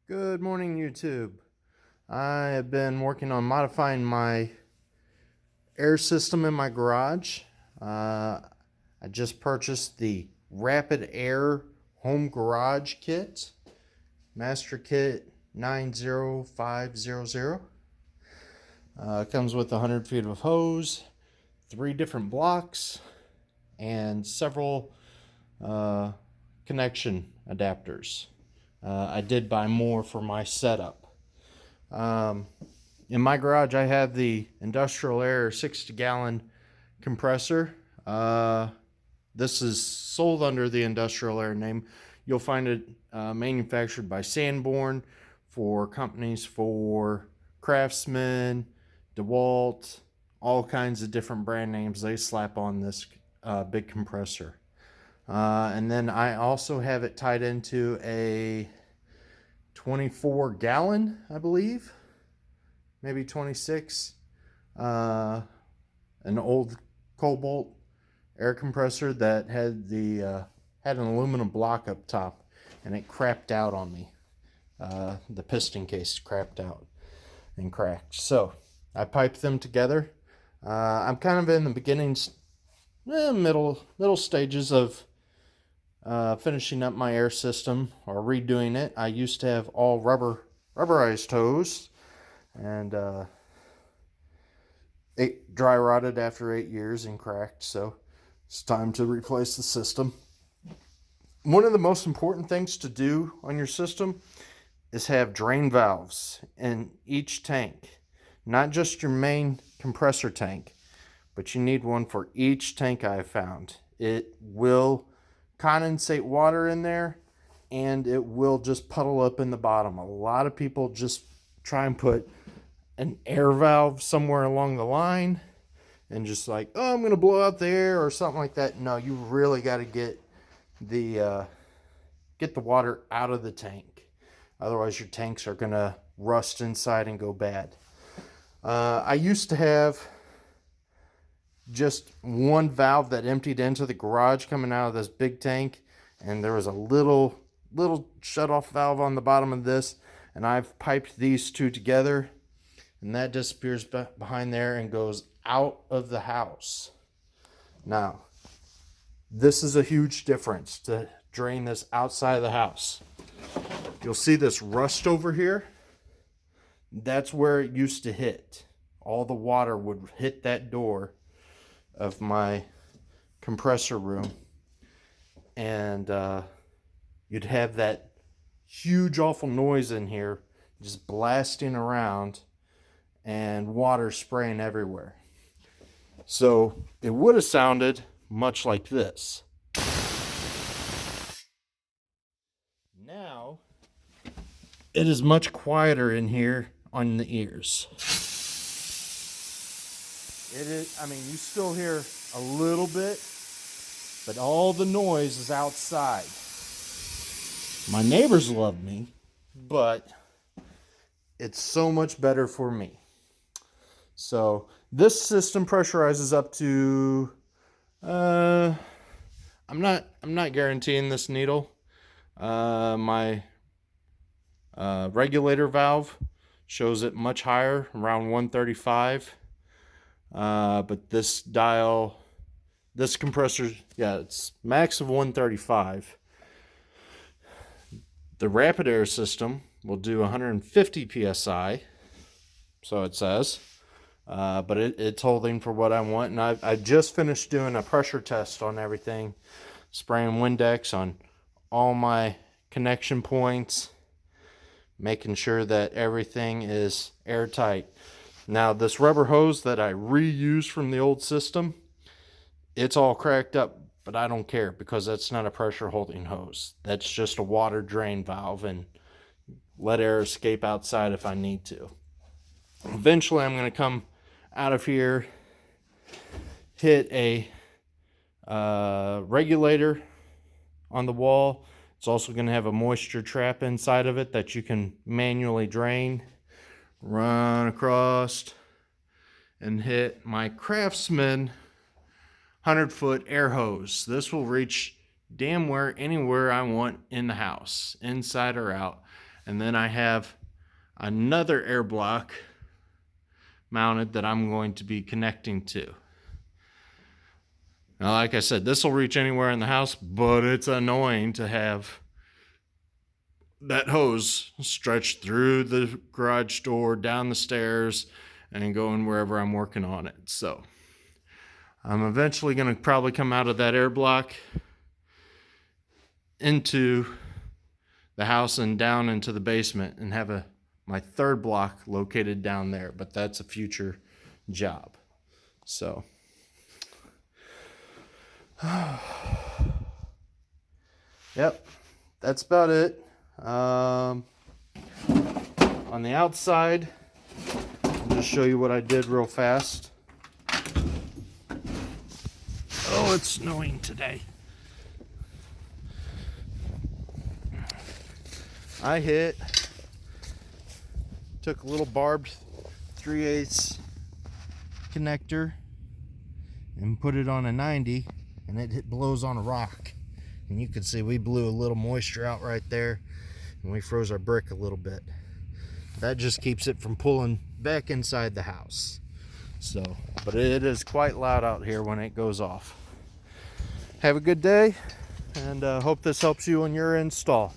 Good morning, YouTube. I have been working on modifying my air system in my garage. I just purchased the Rapid Air Home Garage Kit, Master Kit 90500. It comes with 100 feet of hose, 3 different blocks, and several connection adapters. I did buy more for my setup. In my garage, I have the Industrial Air 60-gallon compressor. This is sold under the Industrial Air name. You'll find it manufactured by Sanborn for companies for Craftsman, DeWalt, all kinds of different brand names they slap on this big compressor. And then I also have it tied into a 24-gallon, I believe, maybe 26, an old Cobalt air compressor that had had an aluminum block up top, and it crapped out on me. The piston case crapped out and cracked. So I piped them together. I'm kind of in the beginnings, middle stages of finishing up my air system or redoing it. I used to have all rubberized hose, and it dry rotted after 8 years and cracked, so it's time to replace the system. One of the most important things to do on your system is have drain valves in each tank, not just your main compressor tank, but you need one for each tank I've found. It will condensate water in there, and it will just puddle up in the bottom. A lot of people just try and put an air valve somewhere along the line and just like, oh, I'm gonna blow out the air or something like that. No, you really got to get the water out of the tank, otherwise your tanks are gonna rust inside and go bad. I used to have just one valve that emptied into the garage coming out of this big tank, and there was a little shut-off valve on the bottom of this, and I've piped these two together, and that disappears behind there and goes out of the house. Now, this is a huge difference to drain this outside of the house. You'll see this rust over here. That's where it used to hit. All the water would hit that door of my compressor room, and you'd have that huge awful noise in here just blasting around and water spraying everywhere. So it would have sounded much like this. Now it is much quieter in here on the ears. It is, I mean, you still hear a little bit, but all the noise is outside. My neighbors love me, but it's so much better for me. So this system pressurizes up to, I'm not guaranteeing this needle. My regulator valve shows it much higher, around 135. But this dial, this compressor, yeah, it's max of 135. The Rapid Air system will do 150 psi, so it says, but it's holding for what I want. And I just finished doing a pressure test on everything, spraying Windex on all my connection points, making sure that everything is airtight. Now, this rubber hose that I reused from the old system, it's all cracked up, but I don't care because that's not a pressure holding hose. That's just a water drain valve, and let air escape outside if I need to. Eventually, I'm going to come out of here, hit a regulator on the wall. It's also going to have a moisture trap inside of it that you can manually drain. Run across and hit my Craftsman 100-foot air hose. This will reach damn near anywhere I want in the house, inside or out. And then I have another air block mounted that I'm going to be connecting to. Now, like I said, this will reach anywhere in the house, but it's annoying to have that hose stretched through the garage door, down the stairs, and going wherever I'm working on it. So I'm eventually going to probably come out of that air block into the house and down into the basement and have my third block located down there, but that's a future job. So yep, that's about it. On the outside, I'll just show you what I did real fast. Oh, it's snowing today. I took a little barbed 3/8 connector and put it on a 90, and it blows on a rock. And you can see we blew a little moisture out right there, and we froze our brick a little bit. That just keeps it from pulling back inside the house. So, but it is quite loud out here when it goes off. Have a good day, and hope this helps you on your install.